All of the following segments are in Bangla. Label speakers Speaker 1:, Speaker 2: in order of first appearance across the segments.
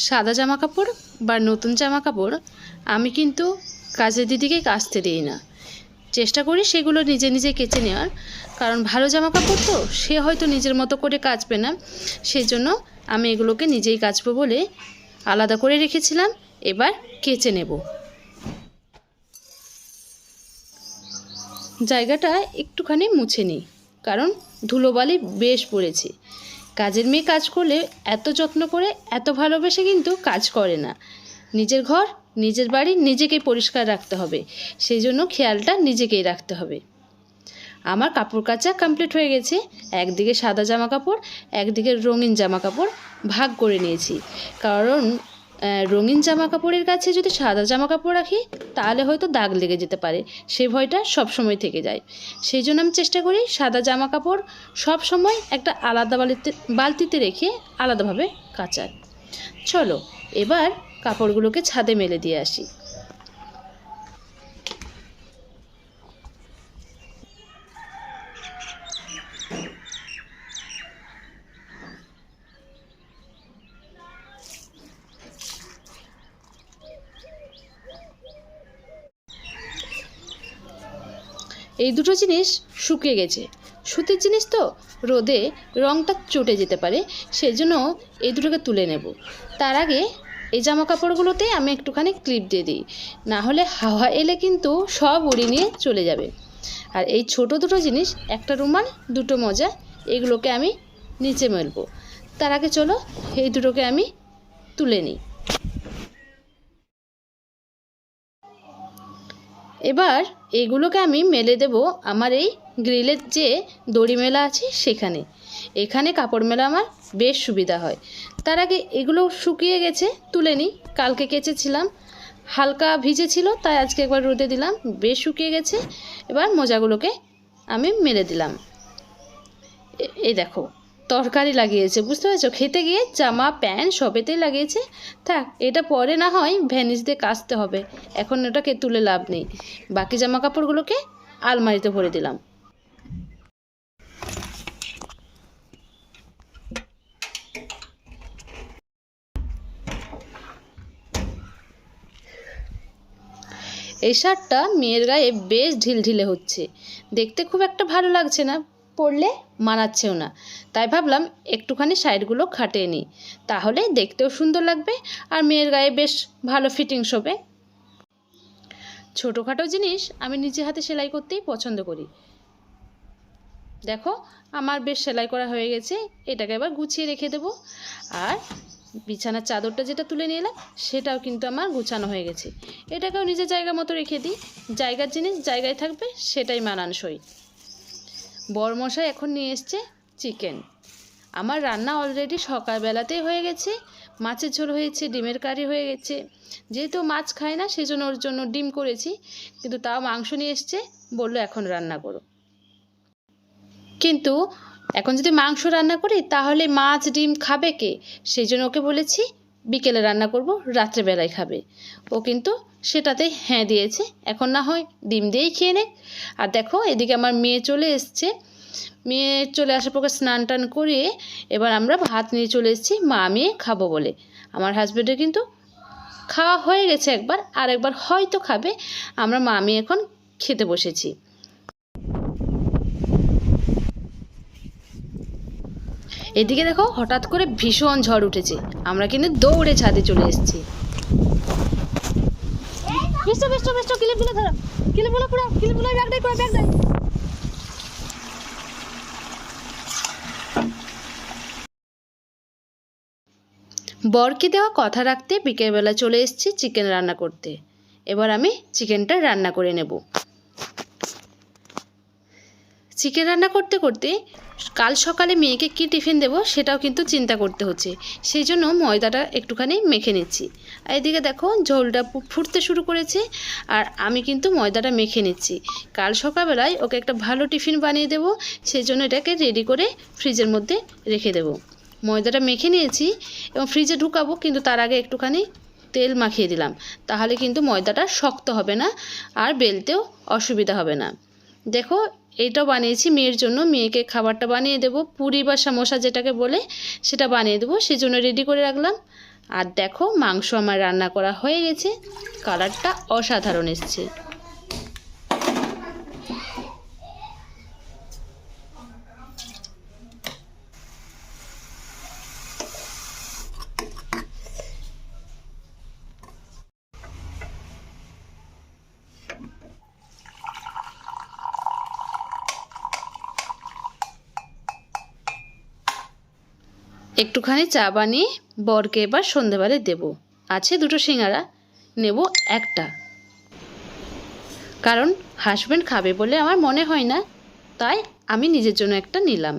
Speaker 1: সাদা জামা কাপড় বা নতুন জামা কাপড় আমি কিন্তু কাজের দিদিকে কাচতে দিই না। চেষ্টা করি সেগুলো নিজে নিজে কেচে নেওয়ার, কারণ ভালো জামা কাপড় তো সে হয়তো নিজের মতো করে কাচবে না, সেই জন্য আমি এগুলোকে নিজেই কাচবো বলে আলাদা করে রেখেছিলাম। এবার কেচে নেব। জায়গাটা একটুখানি মুছে নিই, কারণ ধুলোবালি বেশ পড়েছে। কাজের মেয়ে কাজ করলে এত যত্ন করে এত ভালোবেসে কিন্তু কাজ করে না। নিজের ঘর নিজের বাড়ি নিজেকেই পরিষ্কার রাখতে হবে, সেই জন্য খেয়ালটা নিজেকেই রাখতে হবে। আমার কাপড় কাচা কমপ্লিট হয়ে গেছে। একদিকে সাদা জামা কাপড়, একদিকে রঙিন জামা কাপড় ভাগ করে নিয়েছি, কারণ রঙিন জামা কাপড়ের কাছে যদি সাদা জামা কাপড় রাখি তাহলে হয়তো দাগ লেগে যেতে পারে, সেই ভয়টা সবসময় থেকে যায়। সেই জন্য আমি চেষ্টা করি সাদা জামা কাপড় সব সময় একটা আলাদা বালতিতে রেখে আলাদাভাবে কাচার। চলো এবার কাপড়গুলোকে ছাদে মেলে দিয়ে আসি। এই দুটো জিনিস শুকিয়ে গেছে। সুতির জিনিস তো রোদে রঙটা চটে যেতে পারে, সেই জন্য এই দুটোকে তুলে নেব। তার আগে এই জামা কাপড়গুলোতে আমি একটুখানি ক্লিপ দিয়ে দিই, না হলে হাওয়া এলে কিন্তু সব উড়িয়ে নিয়ে চলে যাবে। আর এই ছোট দুটো জিনিস, একটা রুমাল দুটো মোজা, এগুলোকে আমি নিচে মেলবো। তার আগে চলো এই দুটোকে আমি তুলে নিই। এবার এগুলোকে আমি মেলে দেব আমার এই গ্রিলের যে দড়ি মেলা আছে সেখানে। এখানে কাপড় মেলা আমার বেশ সুবিধা হয়। তার আগে এগুলো শুকিয়ে গেছে, তুলে নিই। কালকে কেচেছিলাম, হালকা ভিজে ছিল, তাই আজকে একবার রোদে দিলাম, বেশ শুকিয়ে গেছে। এবার মোজাগুলোকে আমি মেলে দিলাম। এই দেখো তরকারি লাগিয়েছে, বুঝতে পারছো? খেতে গিয়ে জামা প্যান্ট সবেতেই লাগিয়েছে। থাক, এটা পরে না হয় ভ্যানিস দিয়ে কাচতে হবে, এখন ওটাকে তুলে লাভ নেই। বাকি জামা কাপড়গুলোকে আলমারিতে ভরে দিলাম। এই শার্টটা মেয়ের গায়ে বেশ ঢিলঢিলে হচ্ছে, দেখতে খুব একটা ভালো লাগছে না, পরলে মানাচ্ছেও না। তাই ভাবলাম একটুখানি সাইডগুলো খাটিয়ে নিই, তাহলে দেখতেও সুন্দর লাগবে আর মেয়ের গায়ে বেশ ভালো ফিটিংস হবে। ছোটোখাটো জিনিস আমি নিজে হাতে সেলাই করতেই পছন্দ করি। দেখো আমার বেশ সেলাই করা হয়ে গেছে, এটাকে এবার গুছিয়ে রেখে দেবো। আর বিছানার চাদরটা যেটা তুলে নিয়ে এলাম সেটাও কিন্তু আমার গুছানো হয়ে গেছে। এটাকেও নিজের জায়গা মতো রেখে দিই, জায়গার জিনিস জায়গায় থাকবে, সেটাই মানানসই। বড়মশাই এখন নিয়ে এসছে চিকেন। আমার রান্না অলরেডি সকালবেলাতেই হয়ে গেছে। মাছের ঝোল হয়েছে, ডিমের কারি হয়ে গেছে। যেহেতু মাছ খায় না সেই জন্য ওর জন্য ডিম করেছি, কিন্তু তাও মাংস নিয়ে এসছে, বললো এখন রান্না করো। কিন্তু এখন যদি মাংস রান্না করি তাহলে মাছ ডিম খাবে কে? সেই জন্য ওকে বলেছি বিকেলে রান্না করব, রাত্রেবেলায় খাবে। ও কিন্তু সেটাতেই হ্যাঁ দিয়েছে, এখন না হয় ডিম দিয়েই খেয়ে নে। আর দেখো এদিকে আমার মেয়ে চলে এসছে। মেয়ে চলে আসার পর স্নান টান করিয়ে এবার আমরা ভাত নিয়ে চলে এসেছি মা মেয়ে খাবো বলে। আমার হাজব্যান্ডের কিন্তু খাওয়া হয়ে গেছে একবার, আর একবার হয়তো খাবে। আমরা মা মেয়ে এখন খেতে বসেছি। এদিকে দেখো হঠাৎ করে ভীষণ ঝড় উঠেছে, আমরা কিন্তু দৌড়ে ছাদে চলে এসেছি। বরকে দেওয়া কথা রাখতে বিকেলবেলা চলে এসেছি চিকেন রান্না করতে। এবার আমি চিকেনটা রান্না করে নেব। চিকেন রান্না করতে করতে কাল সকালে মেয়েকে কী টিফিন দেবো সেটাও কিন্তু চিন্তা করতে হচ্ছে, সেই জন্য ময়দাটা একটুখানি মেখে নিচ্ছি। আর এদিকে দেখো ঝোলটা ফুটতে শুরু করেছে, আর আমি কিন্তু ময়দাটা মেখে নিচ্ছি। কাল সকালবেলায় ওকে একটা ভালো টিফিন বানিয়ে দেবো, সেই জন্য এটাকে রেডি করে ফ্রিজের মধ্যে রেখে দেবো। ময়দাটা মেখে নিয়েছি এবং ফ্রিজে ঢুকাবো, কিন্তু তার আগে একটুখানি তেল মাখিয়ে দিলাম, তাহলে কিন্তু ময়দাটা শক্ত হবে না আর বেলতেও অসুবিধা হবে না। দেখো এইটাও বানিয়েছি মেয়ের জন্য, মেয়েকে খাবারটা বানিয়ে দেবো, পুরি বা সমোসা যেটাকে বলে সেটা বানিয়ে দেবো, সেই জন্য রেডি করে রাখলাম। আর দেখো মাংস আমার রান্না করা হয়ে গেছে, কালারটা অসাধারণ এসছে। একটুখানি চা বানিয়ে বরকে এবার সন্ধেবেলায় দেব। আছে দুটো সিঙ্গারা, নেব একটা, কারণ হাজব্যান্ড খাবে বলে আমার মনে হয় না, তাই আমি নিজের জন্য একটা নিলাম।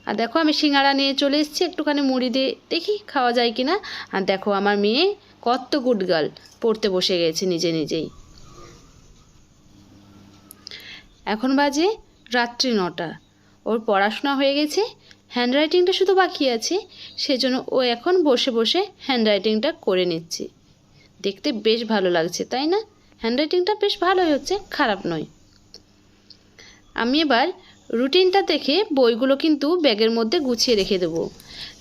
Speaker 1: আর দেখো আমি সিঙ্গারা নিয়ে চলে এসেছি, একটুখানি মুড়ি দিয়ে দেখি খাওয়া যায় কি না। আর দেখো আমার মেয়ে কত গুড গার্ল, পড়তে বসে গেছে নিজে নিজেই। এখন বাজে রাত্রি 9টা, ওর পড়াশোনা হয়ে গেছে, হ্যান্ডরাইটিংটা শুধু বাকি আছে, সেজন্য ও এখন বসে বসে হ্যান্ডরাইটিংটা করে নিচ্ছে। দেখতে বেশ ভালো লাগছে তাই না? হ্যান্ডরাইটিংটা বেশ ভালোই হচ্ছে, খারাপ নয়। আমি এবার রুটিনটা দেখে বইগুলো কিন্তু ব্যাগের মধ্যে গুছিয়ে রেখে দেবো।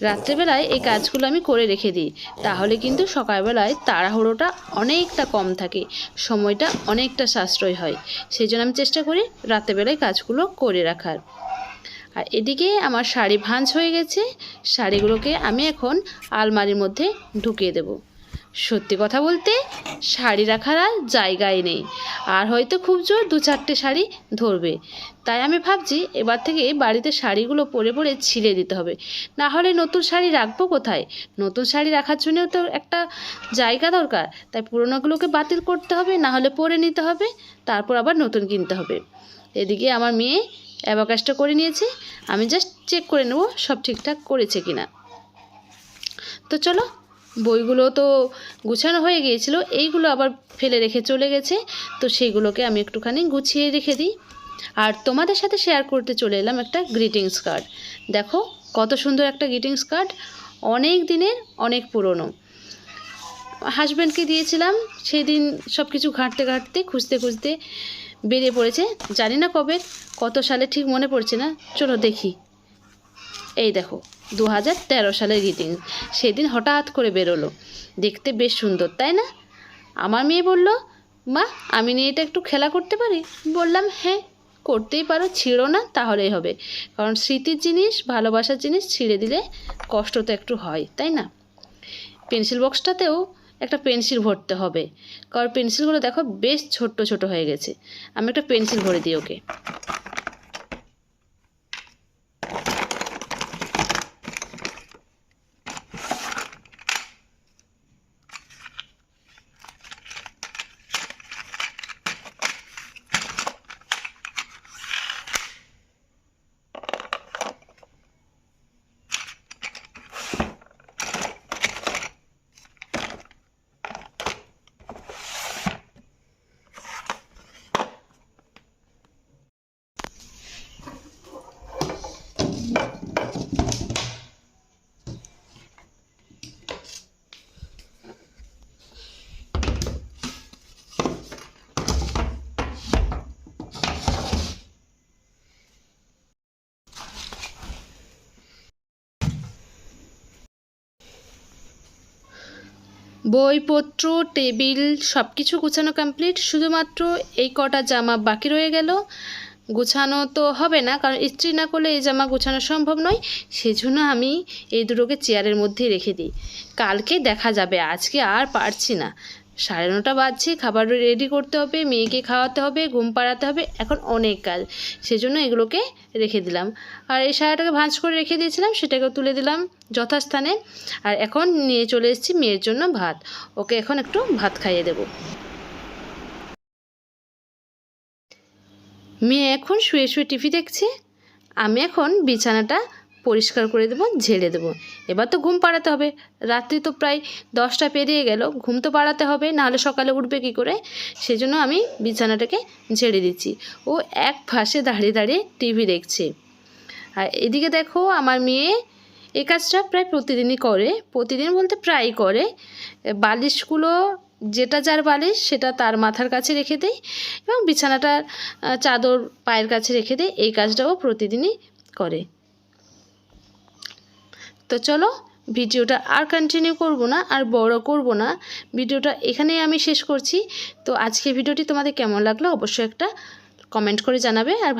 Speaker 1: রাত্রেবেলায় এই কাজগুলো আমি করে রেখে দিই, তাহলে কিন্তু সকালবেলায় তাড়াহুড়োটা অনেকটা কম থাকে, সময়টা অনেকটা সাশ্রয় হয়। সেই জন্য আমি চেষ্টা করি রাত্রেবেলায় কাজগুলো করে রাখার। আর এদিকে আমার শাড়ি ভাঁজ হয়ে গেছে, শাড়িগুলোকে আমি এখন আলমারির মধ্যে ঢুকিয়ে দেব। সত্যি কথা বলতে শাড়ি রাখার আর জায়গাই নেই, আর হয়তো খুব জোর 2-4টে শাড়ি ধরবে। তাই আমি ভাবছি এবার থেকে বাড়িতে শাড়িগুলো পরে পরে ছিঁড়ে দিতে হবে, না হলে নতুন শাড়ি রাখবো কোথায়? নতুন শাড়ি রাখার জন্যও তো একটা জায়গা দরকার, তাই পুরোনোগুলোকে বাতিল করতে হবে, না হলে পরে নিতে হবে, তারপর আবার নতুন কিনতে হবে। এদিকে আমার মেয়ে অ্যাবাকাসটা করে নিয়েছে, আমি জাস্ট চেক করে নেব সব ঠিকঠাক করেছে কিনা। তো চলো, বইগুলো তো গুছানো হয়ে গিয়েছিল, এইগুলো আবার ফেলে রেখে চলে গেছে, তো সেইগুলোকে আমি একটুখানি গুছিয়ে রেখে দিই। আর তোমাদের সাথে শেয়ার করতে চলে এলাম একটা গ্রিটিংস কার্ড। দেখো কত সুন্দর একটা গ্রিটিংস কার্ড, অনেক দিনের, অনেক পুরনো। হাজব্যান্ডকে দিয়েছিলাম, সেই দিন সব কিছু ঘাঁটতে ঘাঁটতে খুঁজতে খুঁজতে বেরিয়ে পড়েছে, জানি না কবে, কত সালে ঠিক মনে পড়ছে না। চলো দেখি। এই দেখো 2013 সালের গ্রিটিংস, সেদিন হঠাৎ করে বেরোলো, দেখতে বেশ সুন্দর তাই না? আমার মেয়ে বলল, মা আমি নিয়ে এটা একটু খেলা করতে পারি? বললাম হ্যাঁ করতেই পারো, ছিঁড়ো না তাহলেই হবে, কারণ স্মৃতির জিনিস, ভালোবাসার জিনিস ছিঁড়ে দিলে কষ্ট তো একটু হয় তাই না? পেন্সিল বক্সটাতেও একটা পেন্সিল ভরতে হবে, কারণ পেন্সিলগুলো দেখো বেশ ছোট্ট ছোট হয়ে গেছে। আমি একটা পেন্সিল ভরে দিই ওকে। বইপত্র, টেবিল সব কিছু গোছানো কমপ্লিট, শুধুমাত্র এই কটা জামা বাকি রয়ে গেল। গোছানো তো হবে না, কারণ ইস্ত্রি না করলে এই জামা গোছানো সম্ভব নয়, সেজন্য আমি এই দুটোকে চেয়ারের মধ্যেই রেখে দিই। কালকে দেখা যাবে, আজকে আর পারছি না। 9:30 বাজছে, খাবার রেডি করতে হবে, মেয়েকে খাওয়াতে হবে, ঘুম পাড়াতে হবে, এখন অনেক কাজ, সেজন্য এগুলোকে রেখে দিলাম। আর এই শাড়িটাকে ভাঁজ করে রেখে দিয়েছিলাম, সেটাকেও তুলে দিলাম যথাস্থানে। আর এখন নিয়ে চলে এসেছি মেয়ের জন্য ভাত, ওকে এখন একটু ভাত খাইয়ে দেব। মেয়ে এখন শুয়ে শুয়ে টিভি দেখছে, আমি এখন বিছানাটা পরিষ্কার করে দেবো, ঝেড়ে দেবো। এবার তো ঘুম পাড়াতে হবে, রাত্রি তো প্রায় 10টা পেরিয়ে গেল, ঘুম তো পাড়াতে হবে, নাহলে সকালে উঠবে কী করে? সেজন্য আমি বিছানাটাকে ঝেড়ে দিচ্ছি। ও এক পাশে দাঁড়িয়ে দাঁড়িয়ে টিভি দেখছে। আর এদিকে দেখো আমার মেয়ে এই কাজটা প্রায় প্রতিদিনই করে, প্রতিদিন বলতে প্রায়ই করে। বালিশগুলো যেটা যার বালিশ সেটা তার মাথার কাছে রেখে দেয়, এবং বিছানাটার চাদর পায়ের কাছে রেখে দেয়, এই কাজটাও প্রতিদিনই করে। তো চলো ভিডিওটা আর কন্টিনিউ করব না, আর বড় করব না, ভিডিওটা এখানেই আমি শেষ করছি। তো আজকে ভিডিওটি তোমাদের কেমন লাগলো অবশ্যই একটা কমেন্ট করে জানাবে। আর